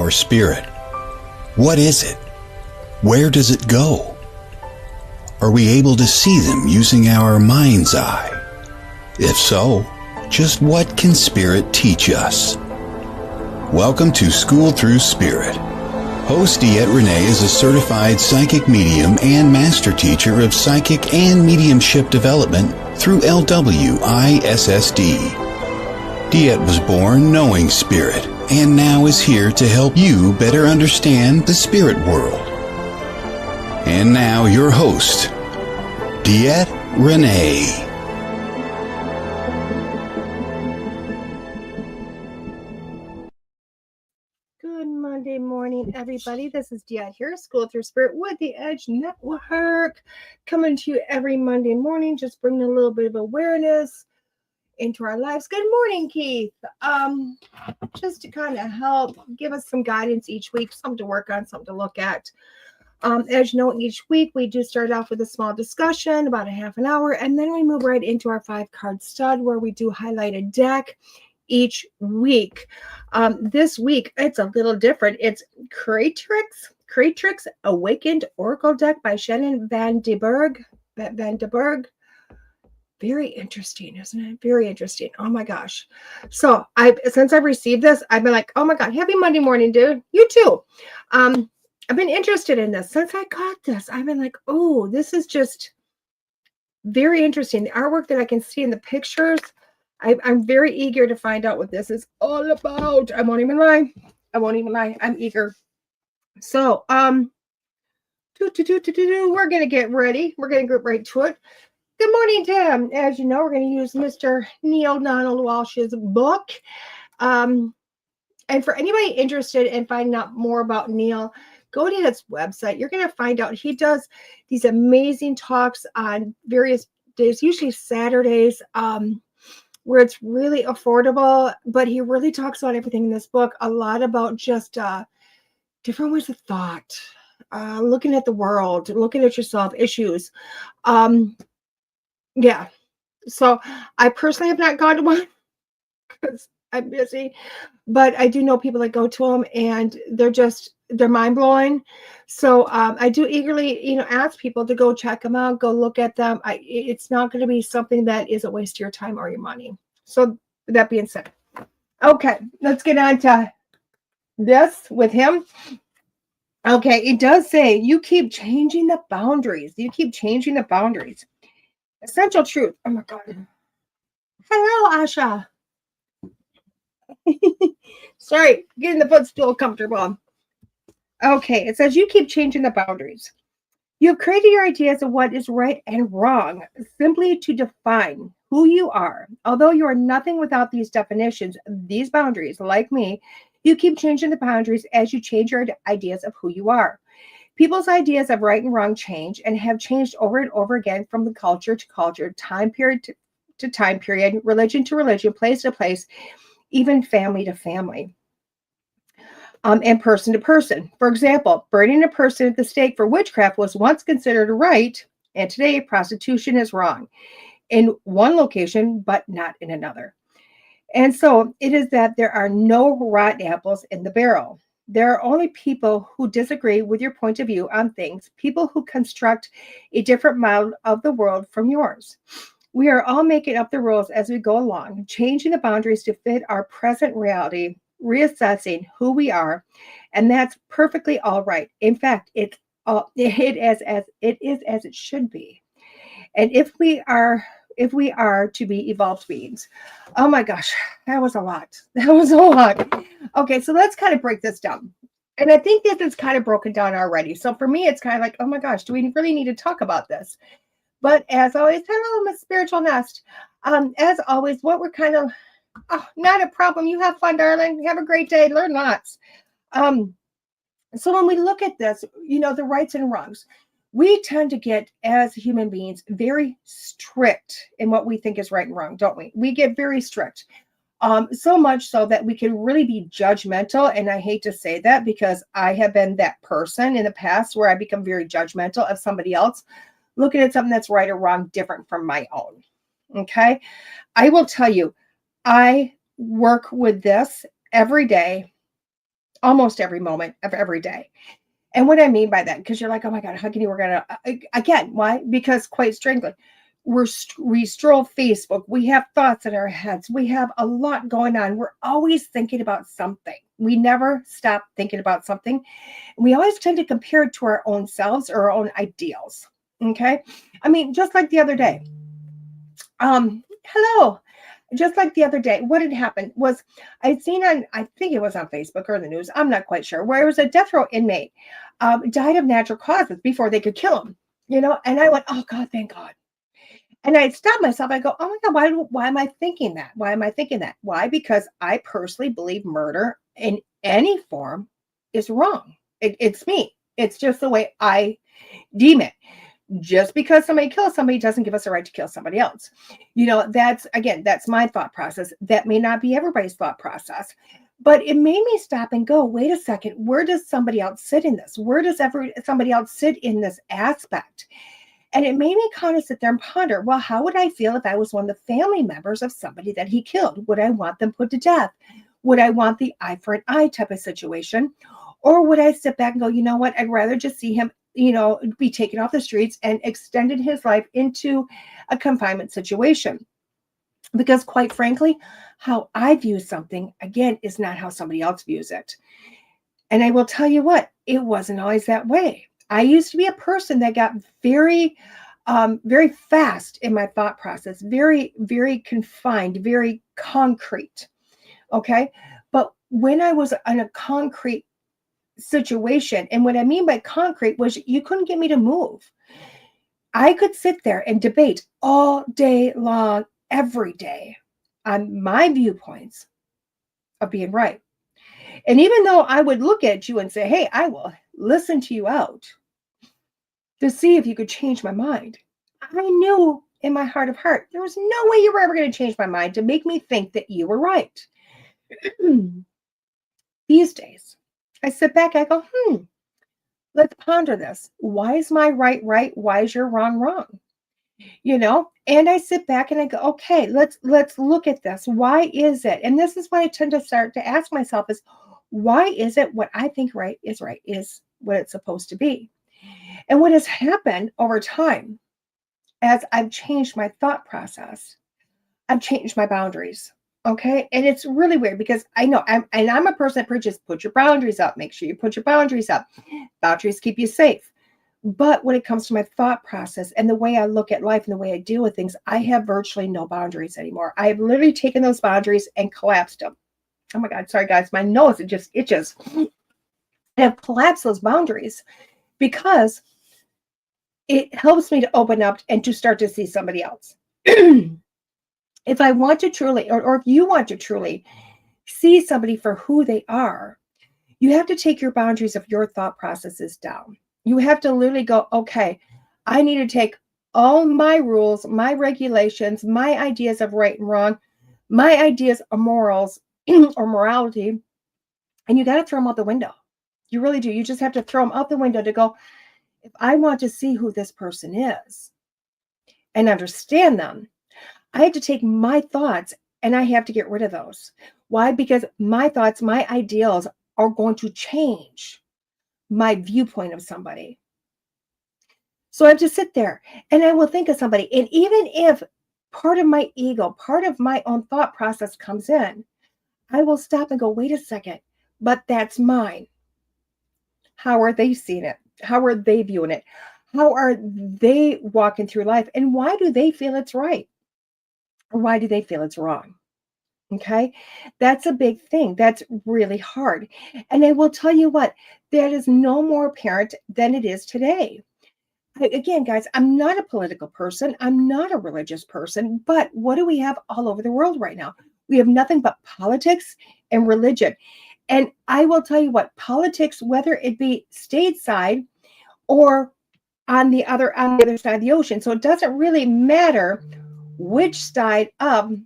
our spirit? What is it? Where does it go? Are we able to see them using our mind's eye? If so, just what can spirit teach us? Welcome to School Through Spirit. Host DeEtte Renee is a certified psychic medium and master teacher of psychic and mediumship development through LWISSD. DeEtte was born knowing spirit and now is here to help you better understand the spirit world. And now your host, DeEtte Renee. Good Monday morning, everybody. This is DeEtte here, School Through Spirit with the Edge Network, coming to you every Monday morning, just bringing a little bit of awareness into our lives. Good morning, Keith. Just to kind of help give us some guidance each week, something to work on, something to look at. As you know, each week we do start off with a small discussion, about a half an hour, and then we move right into our 5-card stud where we do highlight a deck each week. This week, it's a little different. It's Creatrix Awakened Oracle Deck by Shannon Van de Berg. Very interesting, isn't it? Very interesting. Oh my gosh. So since I've received this, I've been like, oh my God, happy Monday morning, dude. You too. I've been interested in this since I got this. I've been like, oh, this is just very interesting. The artwork that I can see in the pictures, I'm very eager to find out what this is all about. I won't even lie. I'm eager. So, we're going to get ready. We're going to get right to it. Good morning, Tim. As you know, we're going to use Mr. Neil Donald Walsh's book. And for anybody interested in finding out more about Neil, go to his website. You're going to find out he does these amazing talks on various days, usually Saturdays, where it's really affordable. But he really talks about everything in this book, a lot about just different ways of thought, looking at the world, looking at yourself, issues. Yeah. So I personally have not gone to one because I'm busy, but I do know people that go to them and they're mind blowing. So I do eagerly, ask people to go check them out, go look at them. It's not going to be something that is a waste of your time or your money. So with that being said, okay, let's get on to this with him. Okay, it does say you keep changing the boundaries. Essential truth. Oh my God. Hello, Asha. Sorry, getting the footstool comfortable. Okay, it says you keep changing the boundaries. You have created your ideas of what is right and wrong simply to define who you are. Although you are nothing without these definitions, these boundaries, like me, you keep changing the boundaries as you change your ideas of who you are. People's ideas of right and wrong change and have changed over and over again from the culture to culture, time period to time period, religion to religion, place to place, even family to family, and person to person. For example, burning a person at the stake for witchcraft was once considered right, and today prostitution is wrong in one location, but not in another. And so it is that there are no rotten apples in the barrel. There are only people who disagree with your point of view on things, people who construct a different model of the world from yours. We are all making up the rules as we go along, changing the boundaries to fit our present reality, reassessing who we are, and that's perfectly all right. In fact, it is as it should be. And if we are to be evolved beings. Oh my gosh, that was a lot. Okay, so let's kind of break this down. And I think that it's kind of broken down already. So for me, it's kind of like, oh my gosh, do we really need to talk about this? But as always, hello, Miss Spiritual Nest. As always, what we're kind of, not a problem. You have fun, darling. Have a great day. Learn lots. So when we look at this, the rights and wrongs, we tend to get, as human beings, very strict in what we think is right and wrong, don't we? We get very strict. So much so that we can really be judgmental. And I hate to say that because I have been that person in the past where I become very judgmental of somebody else, looking at something that's right or wrong, different from my own. Okay. I will tell you, I work with this every day. almost every moment of every day. And what I mean by that, because you're like, oh my God, how can you work on it? Again, why? Because quite strangely, we stroll Facebook. We have thoughts in our heads. We have a lot going on. We're always thinking about something. We never stop thinking about something. We always tend to compare it to our own selves or our own ideals. Okay. I mean, just like the other day. Hello. Just like the other day, what had happened was I'd seen on, I think it was on Facebook or the news, I'm not quite sure, where it was a death row inmate died of natural causes before they could kill him, and I went, oh God, thank God. And I stopped myself. I go, oh my God, why am I thinking that? Why am I thinking that? Why? Because I personally believe murder in any form is wrong. It's me. It's just the way I deem it. Just because somebody kills somebody doesn't give us a right to kill somebody else. That's my thought process. That may not be everybody's thought process, but it made me stop and go, wait a second, where does somebody else sit in this? Where does somebody else sit in this aspect? And it made me kind of sit there and ponder, well, how would I feel if I was one of the family members of somebody that he killed? Would I want them put to death? Would I want the eye for an eye type of situation? Or would I sit back and go, you know what, I'd rather just see him be taken off the streets and extended his life into a confinement situation. Because quite frankly, how I view something, again, is not how somebody else views it. And I will tell you what, it wasn't always that way. I used to be a person that got very, very fast in my thought process, very, very confined, very concrete. Okay. But when I was in a concrete situation, and what I mean by concrete was you couldn't get me to move. I could sit there and debate all day long, every day, on my viewpoints of being right. And even though I would look at you and say, hey, I will listen to you out to see if you could change my mind, I knew in my heart of heart, there was no way you were ever going to change my mind to make me think that you were right. These days, I sit back, I go, let's ponder this. Why is my right right? Why is your wrong wrong? And I sit back and I go, okay, let's look at this. Why is it? And this is why I tend to start to ask myself is, why is it what I think right is what it's supposed to be? And what has happened over time, as I've changed my thought process, I've changed my boundaries. Okay. And it's really weird because I know I'm a person that preaches, put your boundaries up. Make sure you put your boundaries up. Boundaries keep you safe. But when it comes to my thought process and the way I look at life and the way I deal with things, I have virtually no boundaries anymore. I have literally taken those boundaries and collapsed them. Oh my God. Sorry, guys. My nose, it just itches. I have collapsed those boundaries because it helps me to open up and to start to see somebody else. If I want to truly, or if you want to truly see somebody for who they are, you have to take your boundaries of your thought processes down. You have to literally go, okay, I need to take all my rules, my regulations, my ideas of right and wrong, my ideas of morals or morality, and you got to throw them out the window. You really do. You just have to throw them out the window to go, if I want to see who this person is and understand them, I have to take my thoughts and I have to get rid of those. Why? Because my thoughts, my ideals are going to change my viewpoint of somebody. So I have to sit there and I will think of somebody. And even if part of my ego, part of my own thought process comes in, I will stop and go, wait a second, but that's mine. How are they seeing it? How are they viewing it? How are they walking through life? And why do they feel it's right? Or why do they feel it's wrong? Okay. That's a big thing. That's really hard. And I will tell you what, that is no more apparent than it is today. Again, guys, I'm not a political person. I'm not a religious person, but what do we have all over the world right now? We have nothing but politics and religion. And I will tell you what, politics, whether it be stateside or on the other side of the ocean. So it doesn't really matter which side of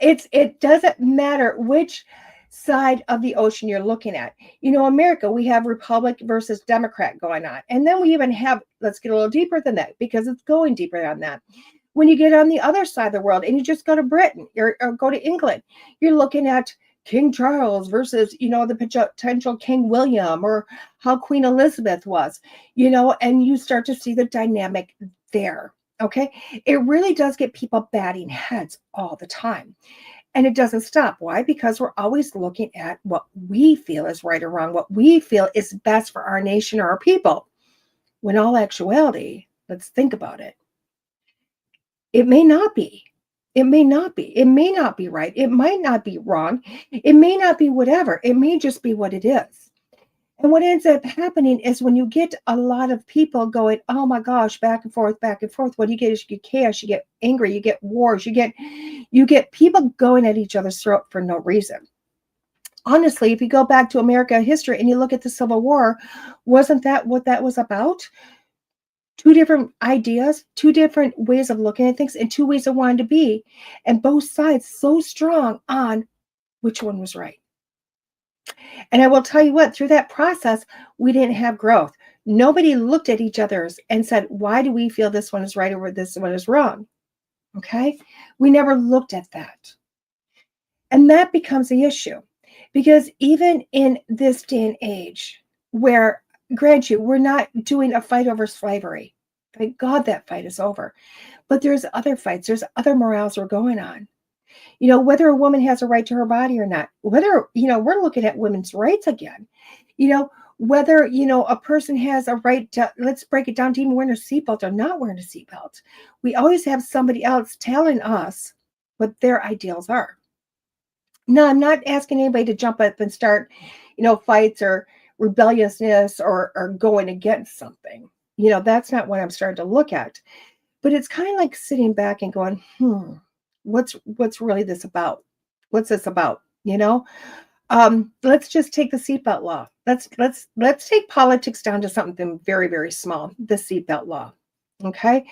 it doesn't matter which side of the ocean you're looking at. America, we have Republic versus Democrat going on. And then we even have, let's get a little deeper than that because it's going deeper than that. When you get on the other side of the world and you just go to Britain or go to England, you're looking at King Charles versus, the potential King William, or how Queen Elizabeth was, and you start to see the dynamic there. Okay. It really does get people batting heads all the time. And it doesn't stop. Why? Because we're always looking at what we feel is right or wrong, what we feel is best for our nation or our people. When all actuality, let's think about it. It may not be. It may not be. It may not be right. It might not be wrong. It may not be whatever. It may just be what it is. And what ends up happening is when you get a lot of people going, oh my gosh, back and forth, what do you get is you get chaos, you get angry, you get wars, you get people going at each other's throat for no reason. Honestly, if you go back to American history and you look at the Civil War, wasn't that what that was about? Two different ideas, two different ways of looking at things, and two ways of wanting to be. And both sides so strong on which one was right. And I will tell you what, through that process, we didn't have growth. Nobody looked at each other's and said, why do we feel this one is right or this one is wrong? Okay? We never looked at that. And that becomes the issue. Because even in this day and age, where, grant you, we're not doing a fight over slavery. Thank God that fight is over. But there's other fights. There's other morales that are going on. Whether a woman has a right to her body or not, whether, we're looking at women's rights again, whether, a person has a right to, let's break it down to even wearing a seatbelt or not wearing a seatbelt. We always have somebody else telling us what their ideals are. No, I'm not asking anybody to jump up and start, fights or rebelliousness or going against something. That's not what I'm starting to look at. But it's kind of like sitting back and going, what's really this about? What's this about? Let's just take the seatbelt law. Let's take politics down to something very, very small. The seatbelt law. Okay.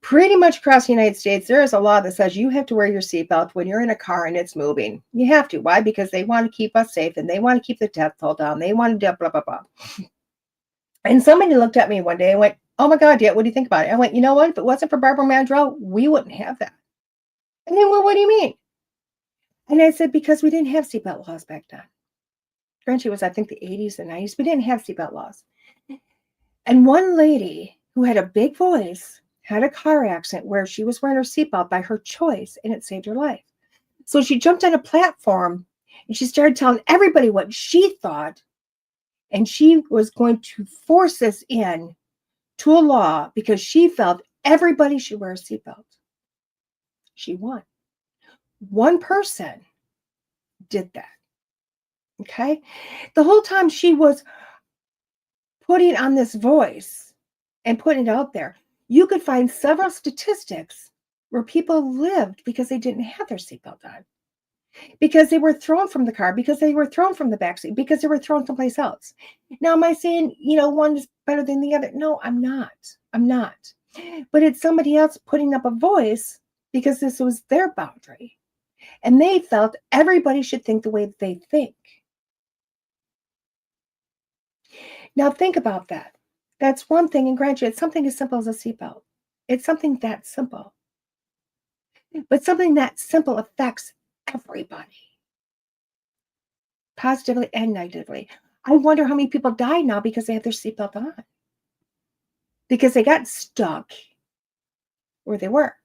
Pretty much across the United States, there is a law that says you have to wear your seatbelt when you're in a car and it's moving. You have to. Why? Because they want to keep us safe and they want to keep the death toll down. They want to do blah, blah, blah. And somebody looked at me one day and went, oh my God, DeEtte, what do you think about it? I went, you know what? If it wasn't for Barbara Mandrell, we wouldn't have that. And then, well, what do you mean? And I said, because we didn't have seatbelt laws back then. Granted, it was, I think, the 80s and 90s. We didn't have seatbelt laws. And one lady who had a big voice had a car accident where she was wearing her seatbelt by her choice, and it saved her life. So she jumped on a platform and she started telling everybody what she thought, and she was going to force this in to a law because she felt everybody should wear a seatbelt. She won. One person did that. Okay? The whole time she was putting on this voice and putting it out there, you could find several statistics where people lived because they didn't have their seatbelt on, because they were thrown from the car, because they were thrown from the backseat, because they were thrown someplace else. Now, am I saying, one is better than the other? No, I'm not. I'm not. But it's somebody else putting up a voice because this was their boundary. And they felt everybody should think the way that they think. Now, think about that. That's one thing. And granted, it's something as simple as a seatbelt. It's something that simple. But something that simple affects everybody, positively and negatively. I wonder how many people die now because they have their seatbelt on, because they got stuck where they were.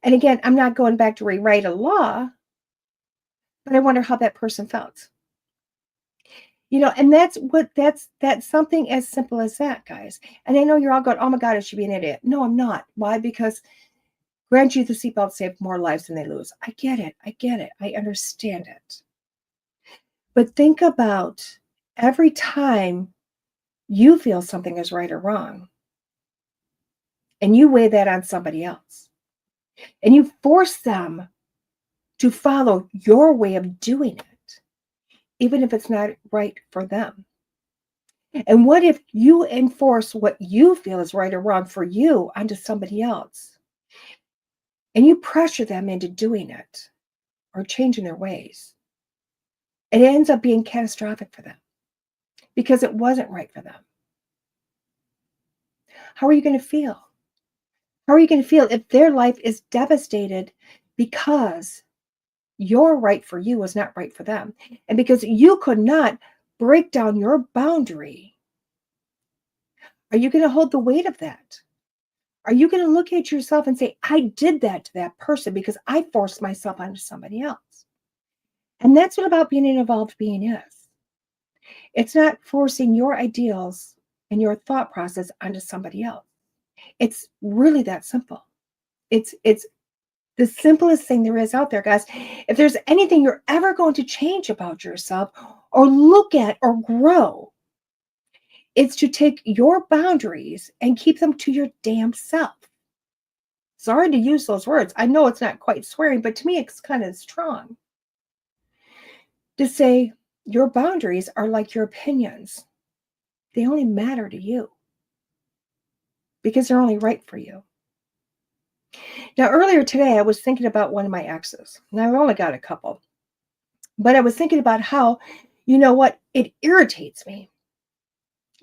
And again, I'm not going back to rewrite a law, but I wonder how that person felt. And that's something as simple as that, guys. And I know you're all going, oh my God, I should be an idiot. No, I'm not. Why? Because grant you, the seatbelt saved more lives than they lose. I get it. I understand it. But think about every time you feel something is right or wrong, and you weigh that on somebody else, and you force them to follow your way of doing it, even if it's not right for them. And what if you enforce what you feel is right or wrong for you onto somebody else, and you pressure them into doing it or changing their ways? It ends up being catastrophic for them because it wasn't right for them. How are you going to feel? How are you going to feel if their life is devastated because your right for you is not right for them? And because you could not break down your boundary, are you going to hold the weight of that? Are you going to look at yourself and say, I did that to that person because I forced myself onto somebody else? And that's what about being an evolved being is. It's not forcing your ideals and your thought process onto somebody else. It's really that simple. It's the simplest thing there is out there, guys. If there's anything you're ever going to change about yourself or look at or grow, it's to take your boundaries and keep them to your damn self. Sorry to use those words. I know it's not quite swearing, but to me, it's kind of strong. To say your boundaries are like your opinions. They only matter to you because they're only right for you. Now, earlier today, I was thinking about one of my exes. Now, I've only got a couple. But I was thinking about how, you know what, it irritates me.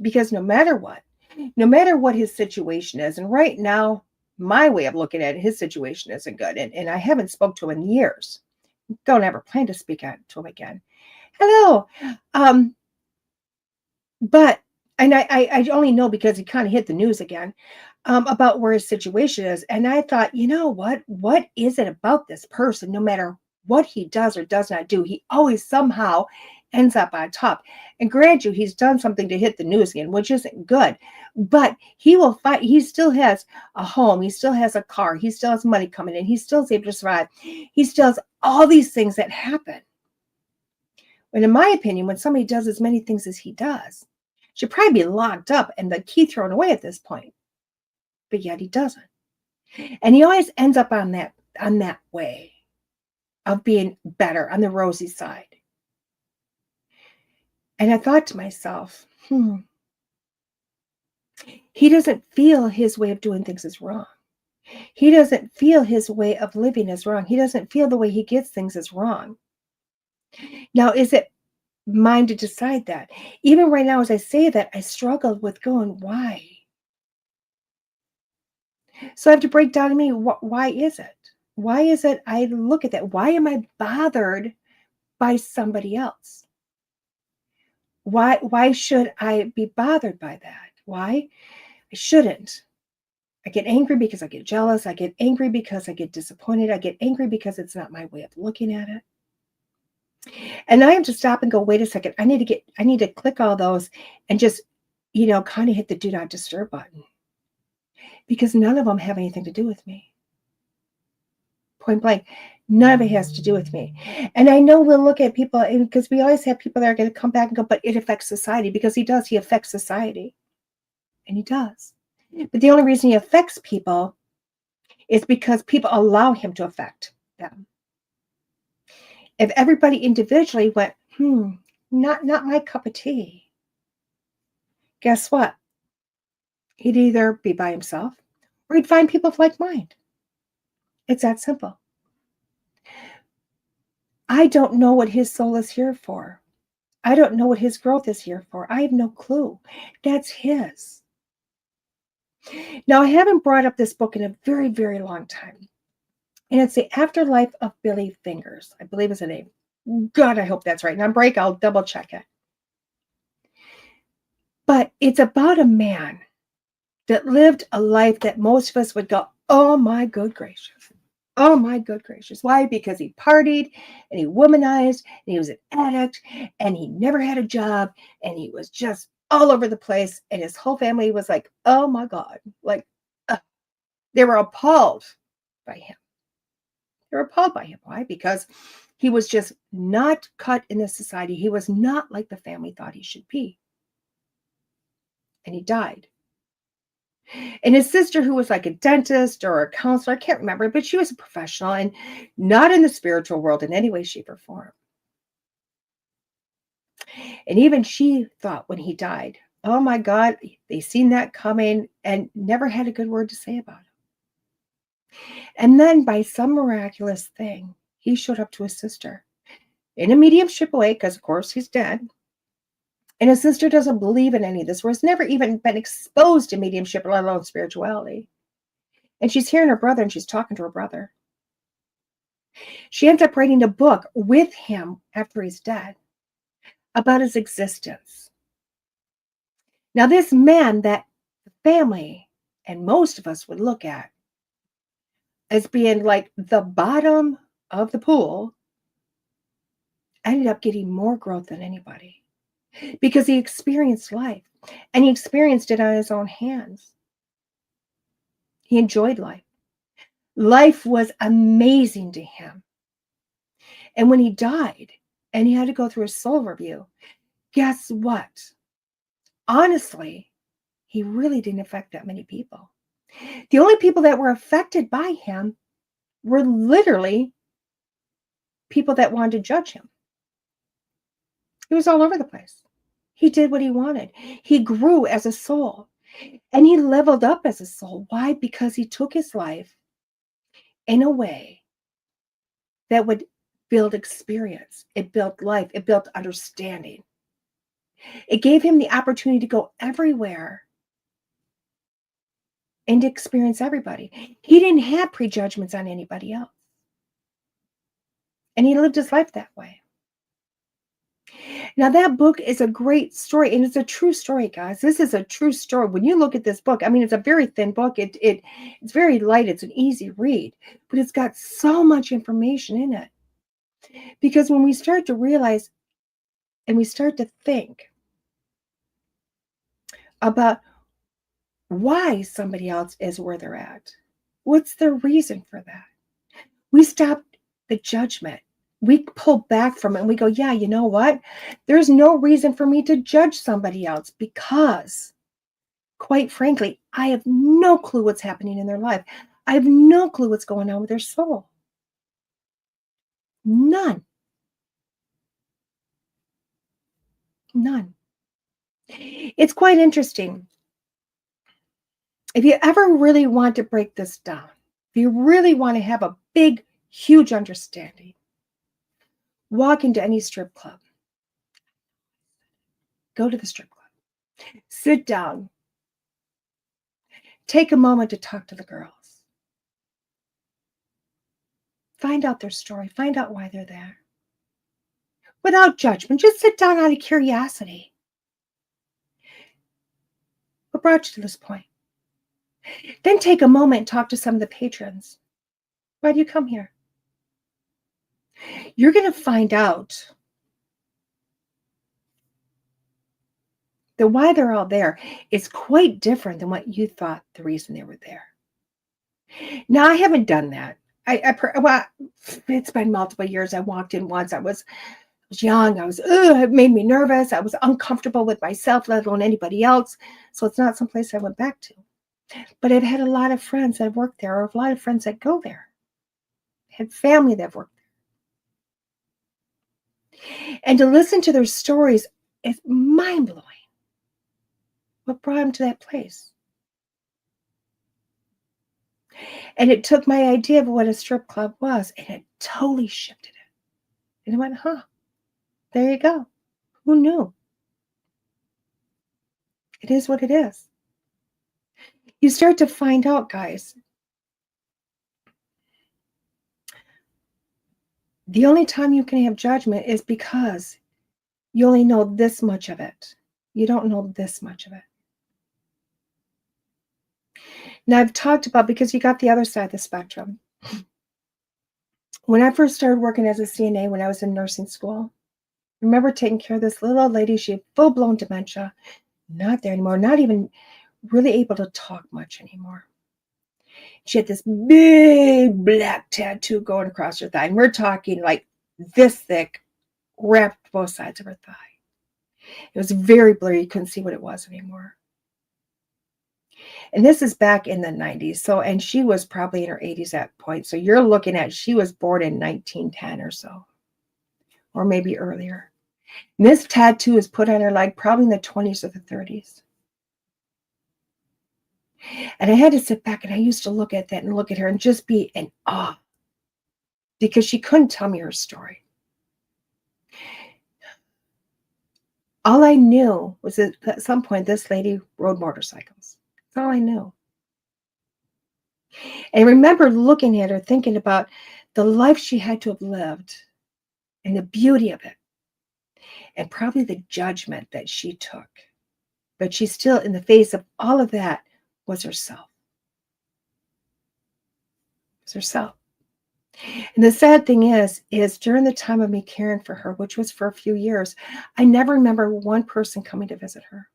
Because no matter what his situation is, and right now, my way of looking at it, his situation isn't good. And I haven't spoke to him in years. Don't ever plan to speak to him again. Hello. And I only know because he kind of hit the news again about where his situation is. And I thought, you know what? What is it about this person? No matter what he does or does not do, he always somehow ends up on top. And grant you, he's done something to hit the news again, which isn't good. But he will fight. He still has a home. He still has a car. He still has money coming in. He still is able to survive. He still has all these things that happen. And in my opinion, when somebody does as many things as he does, should probably be locked up and the key thrown away at this point. But yet he doesn't. And he always ends up on that way of being better, on the rosy side. And I thought to myself, he doesn't feel his way of doing things is wrong. He doesn't feel his way of living is wrong. He doesn't feel the way he gets things is wrong. Now, is it mine to decide that? Even right now, as I say that, I struggled with going, why? So I have to break down to me, why is it? Why is it I look at that? Why am I bothered by somebody else? Why should I be bothered by that? Why? I shouldn't. I get angry because I get jealous. I get angry because I get disappointed. I get angry because it's not my way of looking at it. And I have to stop and go, wait a second. I need to click all those and just, kind of hit the do not disturb button. Because none of them have anything to do with me. Point blank. None of it has to do with me. And I know we'll look at people, because we always have people that are going to come back and go, but it affects society. Because he does. He affects society. And he does. But the only reason he affects people is because people allow him to affect them. If everybody individually went, not my cup of tea, guess what? He'd either be by himself or he'd find people of like mind. It's that simple. I don't know what his soul is here for. I don't know what his growth is here for. I have no clue. That's his. Now, I haven't brought up this book in a very, very long time. And it's The Afterlife of Billy Fingers, I believe is the name. God, I hope that's right. And on break, I'll double check it. But it's about a man that lived a life that most of us would go, oh my good gracious. Oh my good gracious. Why? Because he partied and he womanized and he was an addict and he never had a job and he was just all over the place. And his whole family was like, oh my God. Like, they were appalled by him. They were appalled by him. Why? Because he was just not cut in this society. He was not like the family thought he should be. And he died. And his sister, who was like a dentist or a counselor, I can't remember, but she was a professional and not in the spiritual world in any way, shape, or form. And even she thought when he died, oh my God, they seen that coming and never had a good word to say about him. And then by some miraculous thing, he showed up to his sister in a mediumship way, because of course he's dead. And his sister doesn't believe in any of this, or has never even been exposed to mediumship, let alone spirituality. And she's hearing her brother and she's talking to her brother. She ends up writing a book with him after he's dead about his existence. Now, this man that the family and most of us would look at as being like the bottom of the pool ended up getting more growth than anybody because he experienced life and he experienced it on his own hands. He enjoyed life. Life was amazing to him. And when he died and he had to go through a soul review, guess what? Honestly, he really didn't affect that many people. The only people that were affected by him were literally people that wanted to judge him. He was all over the place. He did what he wanted. He grew as a soul and he leveled up as a soul. Why? Because he took his life in a way that would build experience. It built life. It built understanding. It gave him the opportunity to go everywhere and to experience everybody. He didn't have prejudgments on anybody else. And he lived his life that way. Now, that book is a great story, and it's a true story, guys. This is a true story. When you look at this book, I mean, it's a very thin book. It's very light. It's an easy read, but it's got so much information in it. Because when we start to realize and we start to think about why somebody else is where they're at, what's the reason for that? We stop the judgment. We pull back from it and we go, yeah, you know what? There's no reason for me to judge somebody else because, quite frankly, I have no clue what's happening in their life. I have no clue what's going on with their soul. None. None. It's quite interesting. If you ever really want to break this down, if you really want to have a big, huge understanding, walk into any strip club. Go to the strip club. Sit down. Take a moment to talk to the girls. Find out their story. Find out why they're there. Without judgment, just sit down out of curiosity. What brought you to this point? Then take a moment and talk to some of the patrons. Why do you come here? You're going to find out that why they're all there is quite different than what you thought the reason they were there. Now, I haven't done that. Well, it's been multiple years. I walked in once. I was young. It made me nervous. I was uncomfortable with myself, let alone anybody else. So it's not someplace I went back to. But I've had a lot of friends that have worked there, or a lot of friends that go there. I had family that have worked there. And to listen to their stories is mind-blowing. What brought them to that place? And it took my idea of what a strip club was, and it totally shifted it. And I went, there you go. Who knew? It is what it is. You start to find out, guys, the only time you can have judgment is because you only know this much of it. You don't know this much of it. Now, I've talked about, because you got the other side of the spectrum. When I first started working as a CNA, when I was in nursing school, I remember taking care of this little old lady. She had full-blown dementia, not there anymore, not even really able to talk much anymore. She had this big black tattoo going across her thigh. And we're talking like this thick, wrapped both sides of her thigh. It was very blurry. You couldn't see what it was anymore. And this is back in the 90s. So, and she was probably in her 80s at that point. So you're looking at, she was born in 1910 or so, or maybe earlier. And this tattoo is put on her leg probably in the 20s or the 30s. And I had to sit back and I used to look at that and look at her and just be in awe because she couldn't tell me her story. All I knew was that at some point this lady rode motorcycles. That's all I knew. And I remember looking at her, thinking about the life she had to have lived and the beauty of it, and probably the judgment that she took. But she still, in the face of all of that, was herself. Was herself. And the sad thing is during the time of me caring for her, which was for a few years, I never remember one person coming to visit her.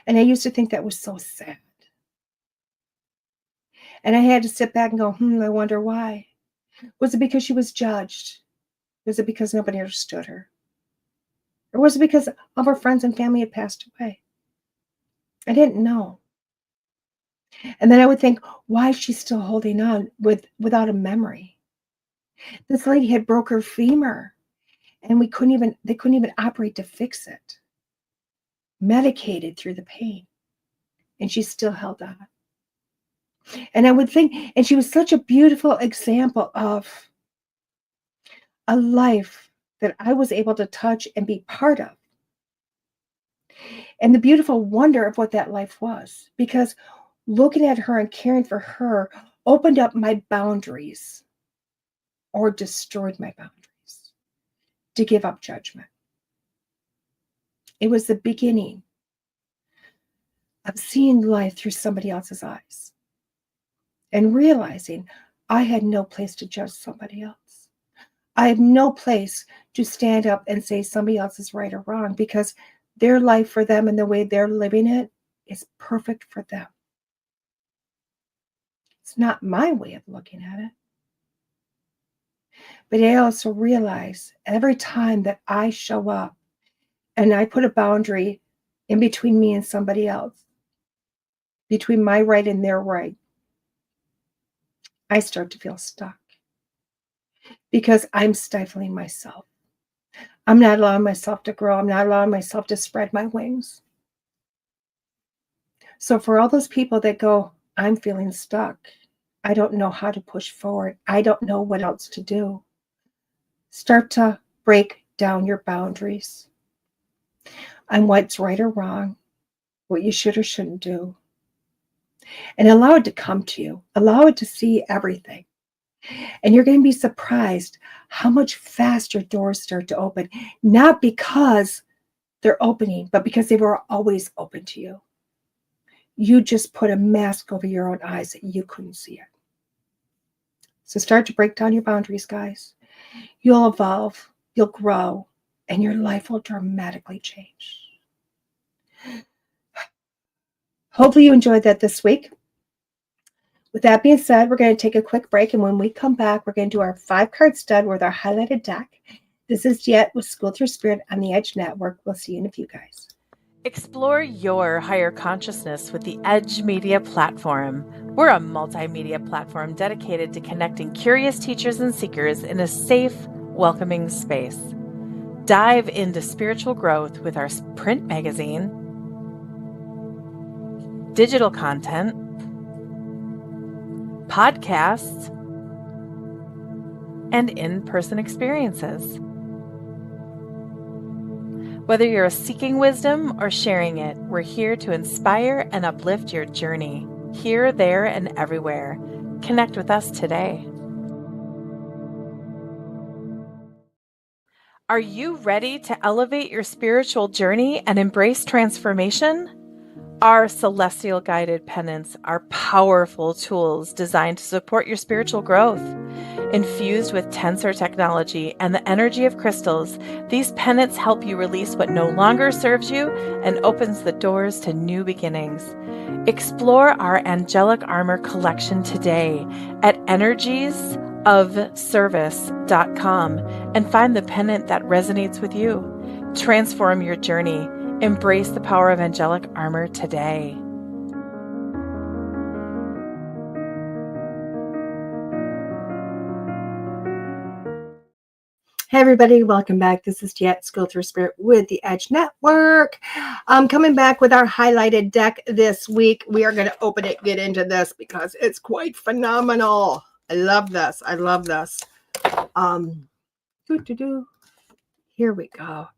And I used to think that was so sad. And I had to sit back and go, I wonder why. Was it because she was judged? Was it because nobody understood her? Or was it because all of her friends and family had passed away? I didn't know. And then I would think, why is she still holding on without a memory? This lady had broke her femur, and they couldn't even operate to fix it. Medicated through the pain, and she still held on. And I would think, and she was such a beautiful example of a life that I was able to touch and be part of. And the beautiful wonder of what that life was, because looking at her and caring for her opened up my boundaries or destroyed my boundaries to give up judgment. It was the beginning of seeing life through somebody else's eyes and realizing I had no place to judge somebody else. I have no place to stand up and say somebody else is right or wrong, because their life for them and the way they're living it is perfect for them. It's not my way of looking at it. But I also realize every time that I show up and I put a boundary in between me and somebody else, between my right and their right, I start to feel stuck because I'm stifling myself. I'm not allowing myself to grow. I'm not allowing myself to spread my wings. So for all those people that go, I'm feeling stuck, I don't know how to push forward, I don't know what else to do, start to break down your boundaries on what's right or wrong, what you should or shouldn't do, and allow it to come to you. Allow it to see everything. And you're going to be surprised how much faster doors start to open, not because they're opening, but because they were always open to you. You just put a mask over your own eyes that you couldn't see it. So start to break down your boundaries, guys. You'll evolve, you'll grow, and your life will dramatically change. Hopefully you enjoyed that this week. With that being said, we're going to take a quick break, and when we come back, we're going to do our 5-card stud with our highlighted deck. This is DeEtte with School Through Spirit on the Edge Network. We'll see you in a few, guys. Explore your higher consciousness with the Edge Media Platform. We're a multimedia platform dedicated to connecting curious teachers and seekers in a safe, welcoming space. Dive into spiritual growth with our print magazine, digital content, podcasts, and in-person experiences. Whether you're seeking wisdom or sharing it, we're here to inspire and uplift your journey, here, there, and everywhere. Connect with us today. Are you ready to elevate your spiritual journey and embrace transformation? Our celestial guided pennants are powerful tools designed to support your spiritual growth. Infused with tensor technology and the energy of crystals, these pennants help you release what no longer serves you and opens the doors to new beginnings. Explore our angelic armor collection today at energiesofservice.com and find the pennant that resonates with you. Transform your journey. Embrace the power of angelic armor today. Hey everybody, welcome back. This is DeEtte, School Through Spirit with the Edge Network. I'm coming back with our highlighted deck this week. We are going to open it, get into this because it's quite phenomenal. I love this. I love this. Here we go.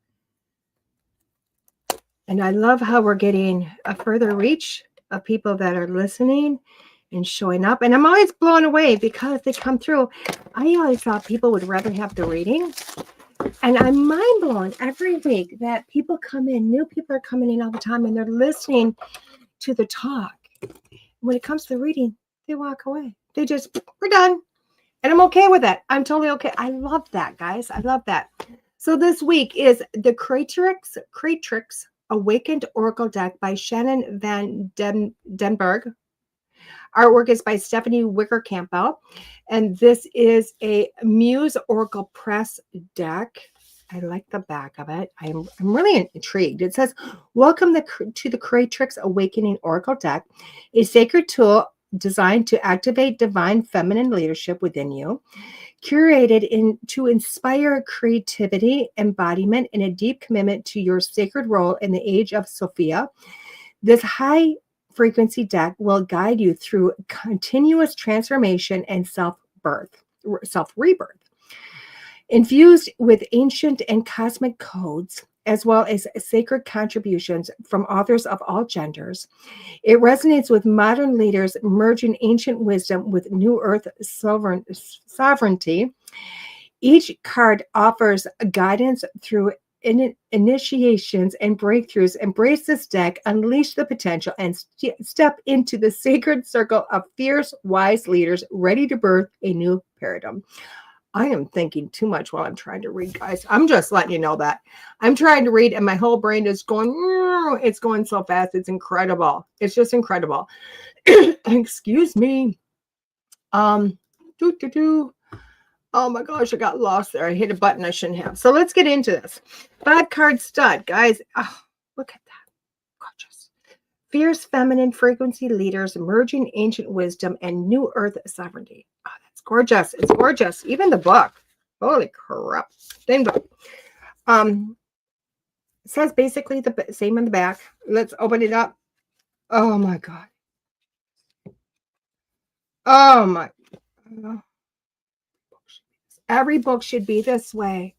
And I love how we're getting a further reach of people that are listening and showing up. And I'm always blown away because they come through. I always thought people would rather have the reading. And I'm mind blown every week that people come in, new people are coming in all the time, and they're listening to the talk. When it comes to the reading, they walk away. They just, we're done. And I'm okay with that. I'm totally okay. I love that, guys. I love that. So this week is the Creatrix Awakened Oracle Deck by Shannon van den Berg. Artwork is by Stephanie Wicker Campbell. And this is a Muse Oracle Press deck. I like the back of it. I'm really intrigued. It says, welcome to the Creatrix Awakening Oracle Deck, a sacred tool designed to activate divine feminine leadership within you, curated to inspire creativity, embodiment, and a deep commitment to your sacred role in the age of Sophia. This high-frequency deck will guide you through continuous transformation and self-rebirth. Infused with ancient and cosmic codes, as well as sacred contributions from authors of all genders, it resonates with modern leaders merging ancient wisdom with new earth sovereignty. Each card offers guidance through initiations and breakthroughs. Embrace this deck, unleash the potential, and step into the sacred circle of fierce, wise leaders ready to birth a new paradigm. I am thinking too much while I'm trying to read, guys. I'm just letting you know that. I'm trying to read and my whole brain is going, it's going so fast. It's incredible. It's just incredible. Excuse me. Oh my gosh, I got lost there. I hit a button I shouldn't have. So let's get into this. 5-card stud, guys. Oh, look at that. Gorgeous. Fierce feminine frequency leaders, merging ancient wisdom and new earth sovereignty. Oh, that's gorgeous. It's gorgeous. Even the book. Holy crap. Same book. It says basically the same on the back. Let's open it up. Oh my God. Oh my. Every book should be this way.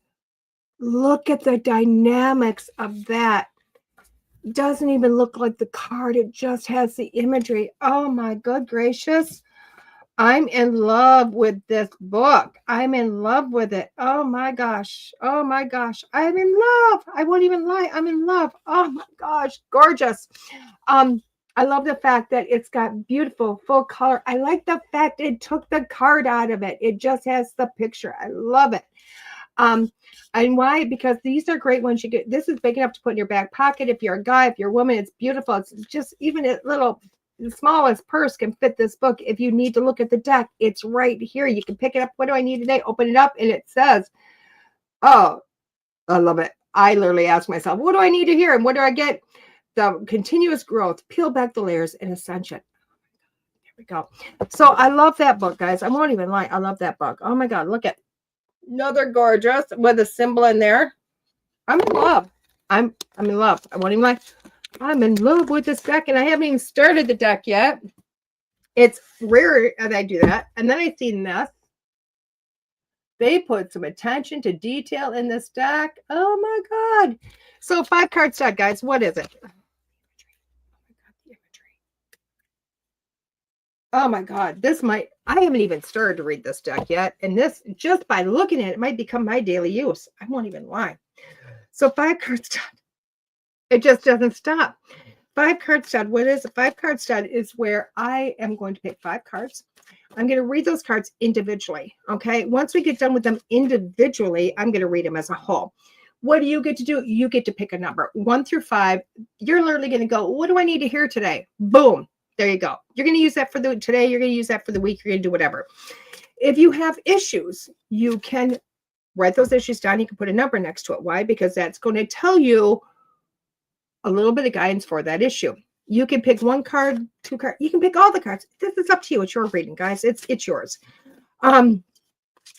Look at the dynamics of that. It doesn't even look like the card. It just has the imagery. Oh my good gracious. I'm in love with this book. I'm in love with it. Oh my gosh. Oh my gosh. I'm in love. I won't even lie. I'm in love. Oh my gosh. Gorgeous. I love the fact that it's got beautiful full color. I like the fact it took the card out of it. It just has the picture. I love it. And why? Because these are great ones. You get, this is big enough to put in your back pocket. If you're a guy, if you're a woman, it's beautiful. It's just even a little, the smallest purse can fit this book. If you need to look at the deck, it's right here. You can pick it up. What do I need today? Open it up and it says, oh, I love it. I literally ask myself, what do I need to hear? And what do I get? The continuous growth, peel back the layers, and ascension. There we go. So I love that book, guys. I won't even lie. I love that book. Oh my God, look at another gorgeous with a symbol in there. I'm in love. I'm in love. I won't even lie. I'm in love with this deck, and I haven't even started the deck yet. It's rare that I do that. And then I seen this. They put some attention to detail in this deck. Oh my God. So 5-card stud, guys. What is it? Oh my God, this might, I haven't even started to read this deck yet. And this, just by looking at it, might become my daily use. I won't even lie. So 5-card stud, it just doesn't stop. 5-card stud, what is a 5-card stud is where I am going to pick 5 cards. I'm going to read those cards individually. Okay. Once we get done with them individually, I'm going to read them as a whole. What do you get to do? You get to pick a number 1 through 5. You're literally going to go, what do I need to hear today? Boom. There you go. You're going to use that for the today. You're going to use that for the week. You're going to do whatever. If you have issues, you can write those issues down. You can put a number next to it. Why? Because that's going to tell you a little bit of guidance for that issue. You can pick 1 card, 2 cards. You can pick all the cards. This is up to you. It's your reading, guys. It's yours. I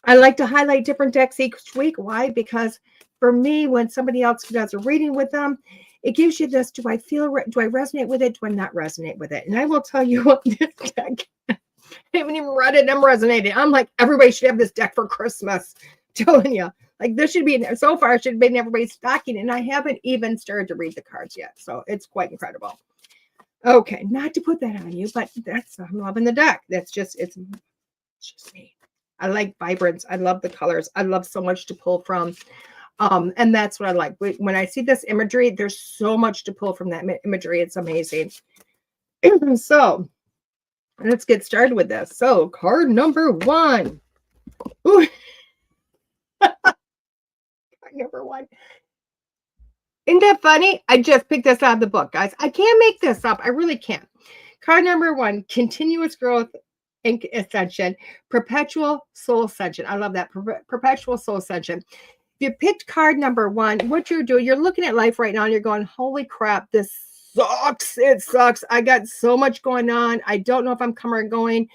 like to highlight different decks each week. Why? Because for me, when somebody else does a reading with them, it gives you this, do I resonate with it? Do I not resonate with it? And I will tell you what, this deck, I haven't even read it and I'm resonating. I'm like, everybody should have this deck for Christmas. I'm telling you, like this should be, so far, it should have been everybody's stocking. And I haven't even started to read the cards yet. So it's quite incredible. Okay, not to put that on you, but that's, I'm loving the deck. That's just, it's just me. I like vibrance. I love the colors. I love so much to pull from. And that's what I like. When I see this imagery, there's so much to pull from that imagery. It's amazing. So let's get started with this. So card number 1. Ooh. Card number 1. Isn't that funny? I just picked this out of the book, guys. I can't make this up. I really can't. Card number 1, continuous growth and ascension, perpetual soul ascension. I love that. Perpetual soul ascension. If you picked card number 1, what you're doing, you're looking at life right now and you're going, holy crap, this sucks. It sucks. I got so much going on. I don't know if I'm coming or going.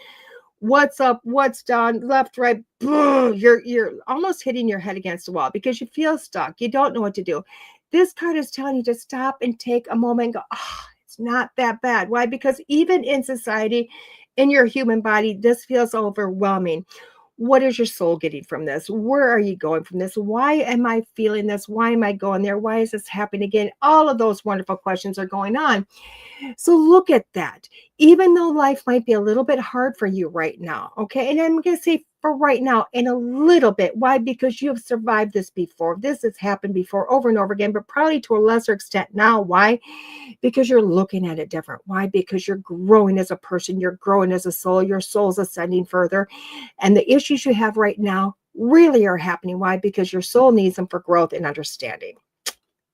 What's up? What's down? Left, right. Boom. You're almost hitting your head against the wall because you feel stuck. You don't know what to do. This card is telling you to stop and take a moment and go, oh, it's not that bad. Why? Because even in society, in your human body, this feels overwhelming. What is your soul getting from this? Where are you going from this? Why am I feeling this? Why am I going there? Why is this happening again? All of those wonderful questions are going on. So look at that. Even though life might be a little bit hard for you right now, okay? And I'm going to say for right now and a little bit. Why? Because you have survived this before. This has happened before over and over again, but probably to a lesser extent now. Why? Because you're looking at it different. Why? Because you're growing as a person. You're growing as a soul. Your soul's ascending further. And the issues you have right now really are happening. Why? Because your soul needs them for growth and understanding.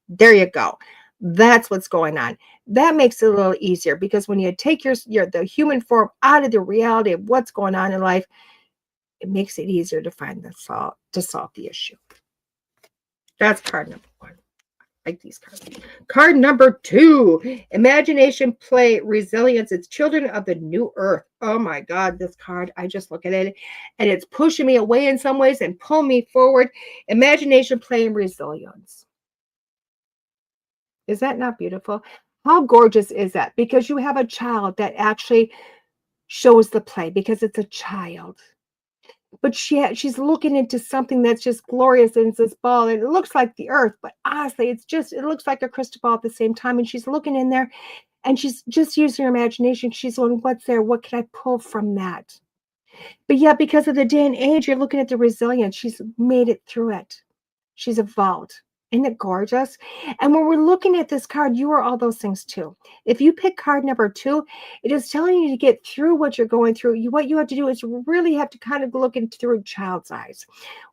There you go. That's what's going on. That makes it a little easier because when you take the human form out of the reality of what's going on in life, it makes it easier to find to solve the issue. That's card number 1. I like these cards. Card number 2, imagination, play, resilience. It's children of the new earth. Oh my God, this card, I just look at it and it's pushing me away in some ways and pulling me forward. Imagination, play, and resilience. Is that not beautiful? How gorgeous is that? Because you have a child that actually shows the play because it's a child. But she's looking into something that's just glorious and it's this ball and it looks like the earth, but honestly, it looks like a crystal ball at the same time. And she's looking in there and she's just using her imagination. She's going, what's there? What can I pull from that? But yeah, because of the day and age, you're looking at the resilience. She's made it through it. She's evolved. Isn't it gorgeous? And when we're looking at this card, you are all those things too. If you pick card number 2, it is telling you to get through what you're going through. What you have to do is really have to kind of look through a child's eyes.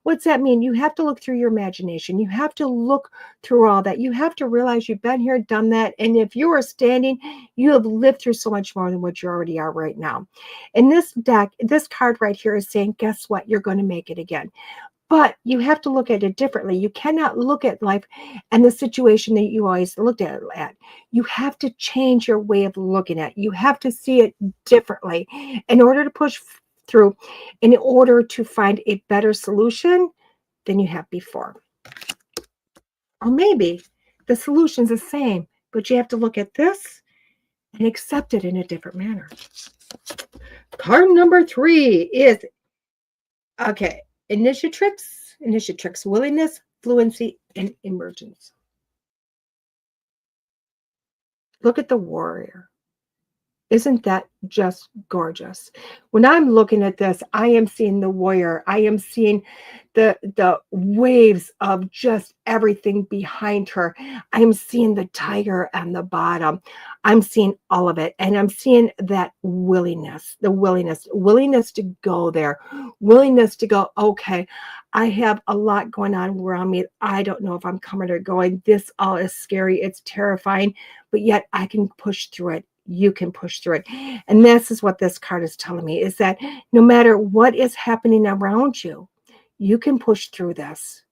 What's that mean? You have to look through your imagination. You have to look through all that. You have to realize you've been here, done that. And if you are standing, you have lived through so much more than what you already are right now. And this deck, this card right here is saying, guess what? You're going to make it again. But you have to look at it differently. You cannot look at life and the situation that you always looked at it. You have to change your way of looking at it. You have to see it differently in order to push through, in order to find a better solution than you have before. Or maybe the solution's the same, but you have to look at this and accept it in a different manner. Card number 3 is, okay, Initiatrix, willingness, fluency, and emergence. Look at the warrior. Isn't that just gorgeous? When I'm looking at this, I am seeing the warrior. I am seeing the waves of just everything behind her. I'm seeing the tiger on the bottom. I'm seeing all of it. And I'm seeing that willingness, the willingness to go there, willingness to go, okay, I have a lot going on around me. I don't know if I'm coming or going. This all is scary. It's terrifying, but yet I can push through it. You can push through it. And this is what this card is telling me, is that no matter what is happening around you, you can push through this.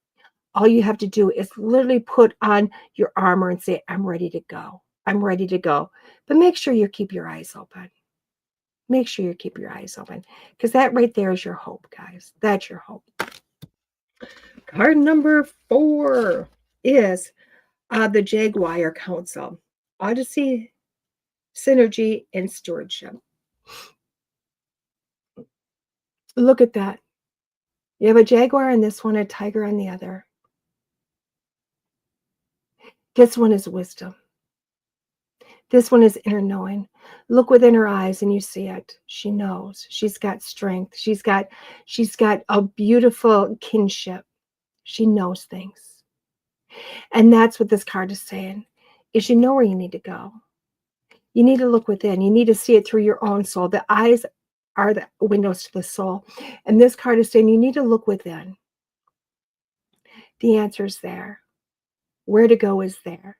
All you have to do is literally put on your armor and say, I'm ready to go. I'm ready to go. But make sure you keep your eyes open. Make sure you keep your eyes open, because that right there is your hope, guys. That's your hope. Card number 4 is the Jaguar Council. Odyssey, synergy, and stewardship. Look at that. You have a jaguar on this one, a tiger on the other. This one is wisdom. This one is inner knowing. Look within her eyes and you see it. She knows. She's got strength. She's got a beautiful kinship. She knows things. And that's what this card is saying, is you know where you need to go. You need to look within. You need to see it through your own soul. The eyes are the windows to the soul. And this card is saying you need to look within. The answer's there. Where to go is there.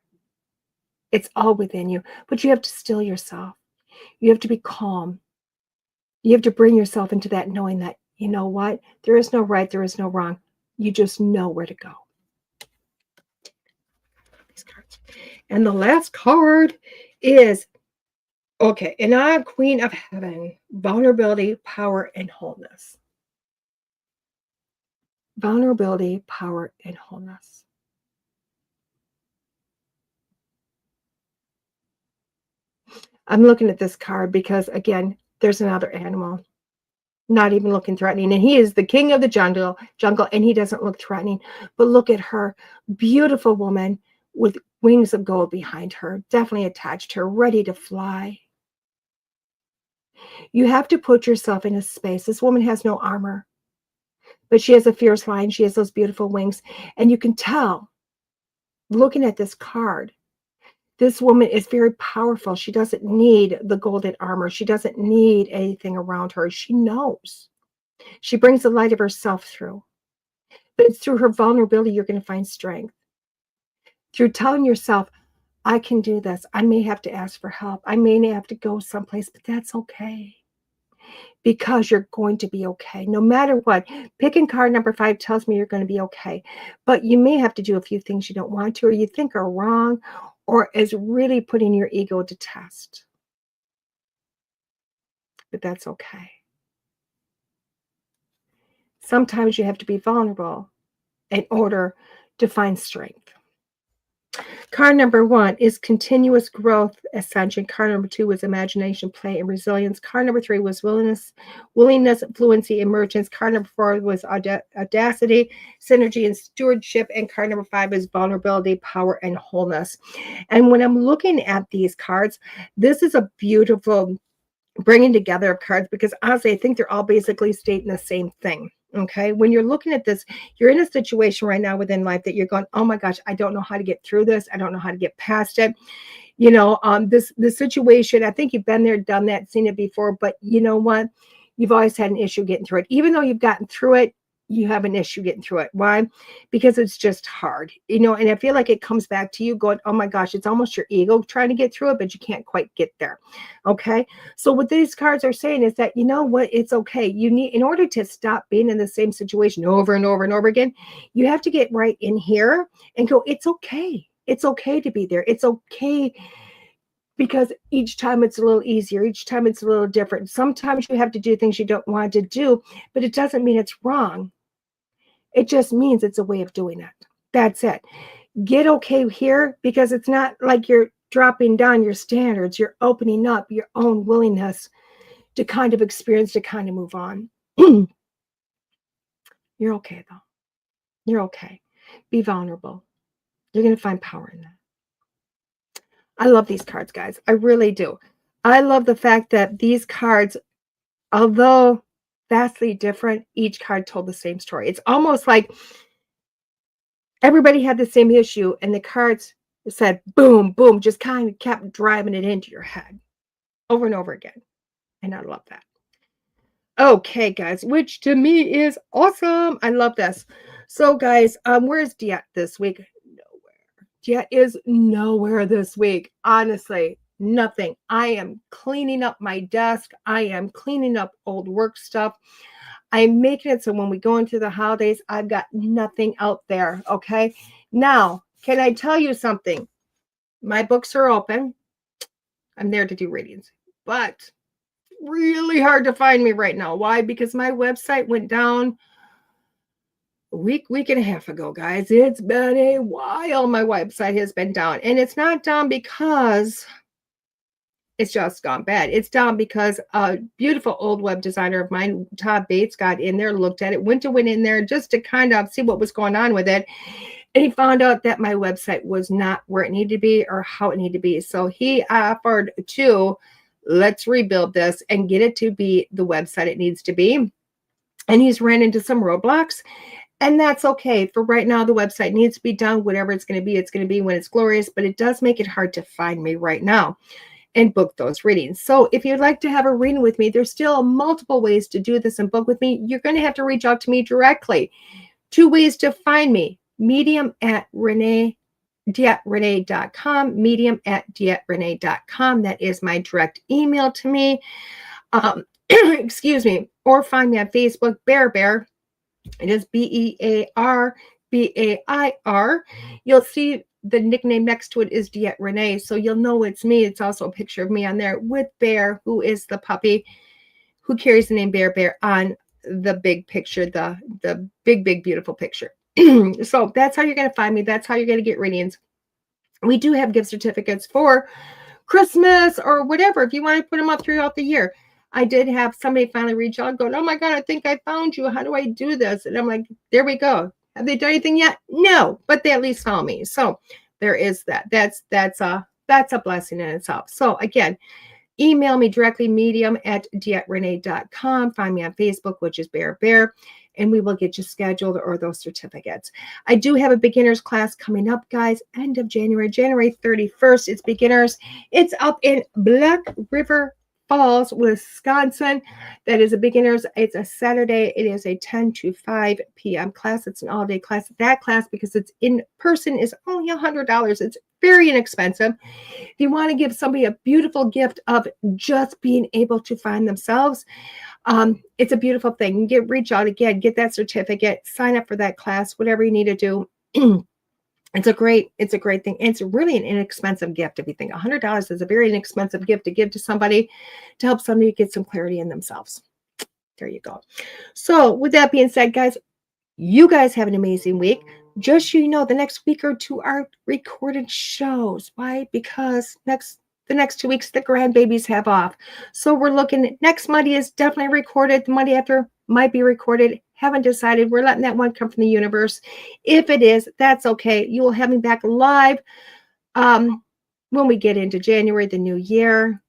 It's all within you. But you have to still yourself. You have to be calm. You have to bring yourself into that knowing that, you know what? There is no right. There is no wrong. You just know where to go. These cards. And the last card is, okay, and Queen of Heaven, vulnerability, power, and wholeness. Vulnerability, power, and wholeness. I'm looking at this card because, again, there's another animal. Not even looking threatening. And he is the king of the jungle, and he doesn't look threatening. But look at her. Beautiful woman with wings of gold behind her. Definitely attached to her, ready to fly. You have to put yourself in a space. This woman has no armor. But she has a fierce line. She has those beautiful wings. And you can tell, looking at this card, this woman is very powerful. She doesn't need the golden armor. She doesn't need anything around her. She knows. She brings the light of herself through. But it's through her vulnerability you're going to find strength. Through telling yourself, I can do this. I may have to ask for help. I may have to go someplace, but that's okay. Because you're going to be okay. No matter what. Picking card number 5 tells me you're going to be okay. But you may have to do a few things you don't want to, or you think are wrong, or is really putting your ego to test. But that's okay. Sometimes you have to be vulnerable in order to find strength. Card number 1 is continuous growth, ascension. Card number 2 was imagination, play, and resilience. Card number 3 was willingness, fluency, emergence. Card number 4 was audacity, synergy, and stewardship. And card number 5 is vulnerability, power, and wholeness. And when I'm looking at these cards, this is a beautiful bringing together of cards, because honestly, I think they're all basically stating the same thing. Okay, when you're looking at this, you're in a situation right now within life that you're going, oh my gosh, I don't know how to get through this. I don't know how to get past it. You know, this situation, I think you've been there, done that, seen it before, but you know what? You've always had an issue getting through it. Even though you've gotten through it, you have an issue getting through it. Why? Because it's just hard, you know, and I feel like it comes back to you going, oh my gosh, it's almost your ego trying to get through it, but you can't quite get there. Okay. So what these cards are saying is that, you know what, it's okay. You need, in order to stop being in the same situation over and over and over again, you have to get right in here and go, it's okay. It's okay to be there. It's okay. Because each time it's a little easier. Each time it's a little different. Sometimes you have to do things you don't want to do, but it doesn't mean it's wrong. It just means it's a way of doing it. That's it. Get okay here, because it's not like you're dropping down your standards. You're opening up your own willingness to kind of experience, to kind of move on. You're okay, though. You're okay. Be vulnerable. You're going to find power in that. I love these cards, guys. I really do. I love the fact that these cards, although vastly different, each card told the same story. It's almost like everybody had the same issue, and the cards said, boom, boom, just kind of kept driving it into your head over and over again. And I love that. Okay, guys, which to me is awesome. I love this. So, guys, where's DeEtte this week? DeEtte is nowhere this week. Honestly, nothing. I am cleaning up my desk. I am cleaning up old work stuff. I'm making it so when we go into the holidays, I've got nothing out there. Okay. Now, can I tell you something? My books are open. I'm there to do readings, but really hard to find me right now. Why? Because my website went down a week and a half ago, guys. It's been a while. My website has been down, and it's not down because it's just gone bad. It's down because a beautiful old web designer of mine, Todd Bates, got in there, looked at it, went in there just to kind of see what was going on with it. And he found out that my website was not where it needed to be or how it needed to be. So he offered to, let's rebuild this and get it to be the website it needs to be. And he's ran into some roadblocks. And that's okay. For right now, the website needs to be done. Whatever it's going to be when it's glorious. But it does make it hard to find me right now and book those readings. So if you'd like to have a reading with me, there's still multiple ways to do this and book with me. You're going to have to reach out to me directly. 2 ways to find me. Medium at DeEtteRenee.com. Medium at DeEtteRenee.com. That is my direct email to me. Excuse me. Or find me on Facebook, Bear. It is BearBair. You'll see the nickname next to it is DeEtte Renee, so you'll know it's me. It's also a picture of me on there with Bear, who is the puppy who carries the name Bear on the big picture, the big, beautiful picture. So that's how you're going to find me. That's how you're going to get readings. We do have gift certificates for Christmas or whatever, if you want to put them up throughout the year. I did have somebody finally reach out going, oh my God, I think I found you. How do I do this? And I'm like, there we go. Have they done anything yet? No, but they at least found me. So there is that. That's a blessing in itself. So again, email me directly, medium at DeEtteRenee.com. Find me on Facebook, which is Bear, and we will get you scheduled or those certificates. I do have a beginners class coming up, guys, end of January 31st. It's beginners. It's up in Black River Falls, Wisconsin. That is a beginners. It's a Saturday. It is a 10 to 5 p.m. class. It's an all-day class. That class, because it's in person, is only $100. It's very inexpensive. If you want to give somebody a beautiful gift of just being able to find themselves, it's a beautiful thing. You reach out again, get that certificate, sign up for that class, whatever you need to do. It's a great thing. It's really an inexpensive gift. If you think $100 is a very inexpensive gift to give to somebody, to help somebody get some clarity in themselves. There you go. So with that being said, guys, you guys have an amazing week. Just so you know, the next week or two are recorded shows. Why? Because the next 2 weeks, the grandbabies have off. So we're looking at next Monday is definitely recorded. The Monday after might be recorded. Haven't decided. We're letting that one come from the universe. If it is, that's okay. You will have me back live when we get into January, the new year.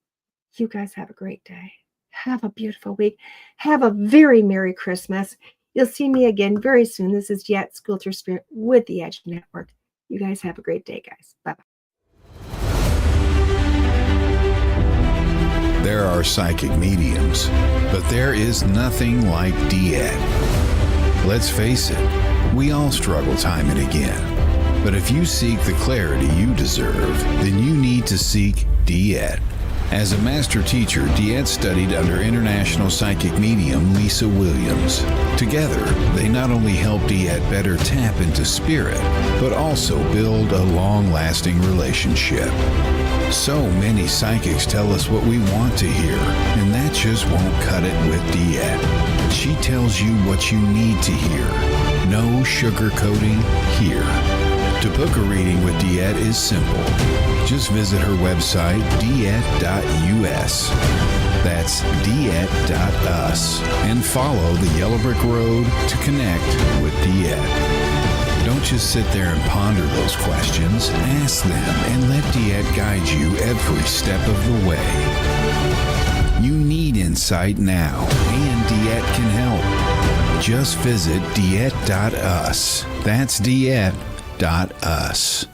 You guys have a great day. Have a beautiful week. Have a very Merry Christmas. You'll see me again very soon. This is DeEtte, School Through Spirit with the Edge Network. You guys have a great day, guys. Bye-bye. There are psychic mediums, but there is nothing like DeEtte. Let's face it, we all struggle time and again. But if you seek the clarity you deserve, then you need to seek DeEtte. As a master teacher, DeEtte studied under international psychic medium Lisa Williams. Together, they not only help DeEtte better tap into spirit, but also build a long-lasting relationship. So many psychics tell us what we want to hear, and that just won't cut it with DeEtte. She tells you what you need to hear. No sugarcoating here. To book a reading with DeEtte is simple. Just visit her website, DeEtte.us. That's DeEtte.us. And follow the Yellow Brick Road to connect with DeEtte. Don't just sit there and ponder those questions. Ask them and let DeEtte guide you every step of the way. You need insight now, and DeEtte can help. Just visit DeEtte.us. That's DeEtte.us.